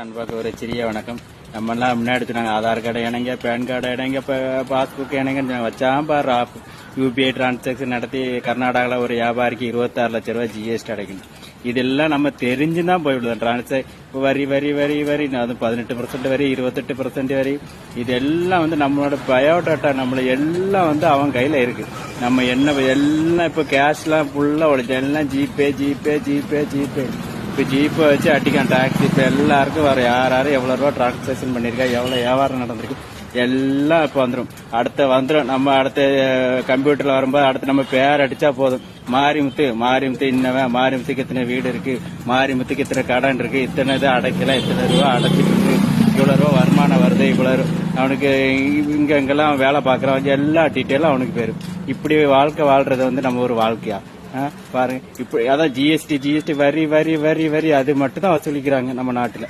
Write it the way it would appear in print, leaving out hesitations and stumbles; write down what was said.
நண்பருக்கு ஒரு சிறிய வணக்கம். நம்மெல்லாம் முன்னாடி சொன்னாங்க ஆதார் கார்டு இணைங்க, பேன் கார்டு இணைங்க, பாஸ்புக் இணைங்க வச்சான் பாரு. யூபிஐ டிரான்சாக்சன் நடத்தி கர்நாடகாவில் ஒரு வியாபாரிக்கு 26 லட்சம் ரூபாய் ஜிஎஸ்டி அடைக்கணும். இதெல்லாம் நம்ம தெரிஞ்சுதான் போய்விடுவோம். வரி வரி வரி வரி அது 18% வரி, 28% வரி, இதெல்லாம் நம்மளோட பயோடாட்டா நம்மள எல்லாம் அவன் கையில இருக்கு. நம்ம என்ன எல்லாம் இப்ப கேஷ்லாம் ஃபுல்லா ஒழிச்சு எல்லாம் ஜிபே ஜிபே ஜிபே ஜிபே. இப்போ ஜிபே வச்சு அடிக்கான் டாக்ஸி. இப்போ எல்லாருக்கும் வர யாரும் எவ்வளோ ரூபா டிரான்சாக்சன் பண்ணியிருக்கா, எவ்வளோ வியாபாரம் நடந்திருக்கு எல்லாம் இப்போ வந்துடும். நம்ம அடுத்த கம்ப்யூட்டர்ல வரும்போது அடுத்து நம்ம பேர் அடிச்சா போதும். மாரிமுத்து இன்னவன், மாரிமுத்துக்கு இத்தனை வீடு இருக்கு, மாரிமுத்துக்கு இத்தனை கடன் இருக்கு, இத்தனை இது அடைக்கலாம், இத்தனை ரூபா அடைச்சிட்டு இருக்கு, இவ்வளவு ரூபா வருமானம் வருது, இவ்வளவு அவனுக்கு இங்கெல்லாம் வேலை பார்க்கறவங்க எல்லா டீட்டெயிலும் அவனுக்கு போயிரும். இப்படி வாழ்க்கை வாழ்றது நம்ம ஒரு வாழ்க்கையா பாருங்க. இப்படி அதான் ஜிஎஸ்டி வரி வரி வரி வரி அது மட்டும் தான் வசூலிக்கிறாங்க நம்ம நாட்டுல.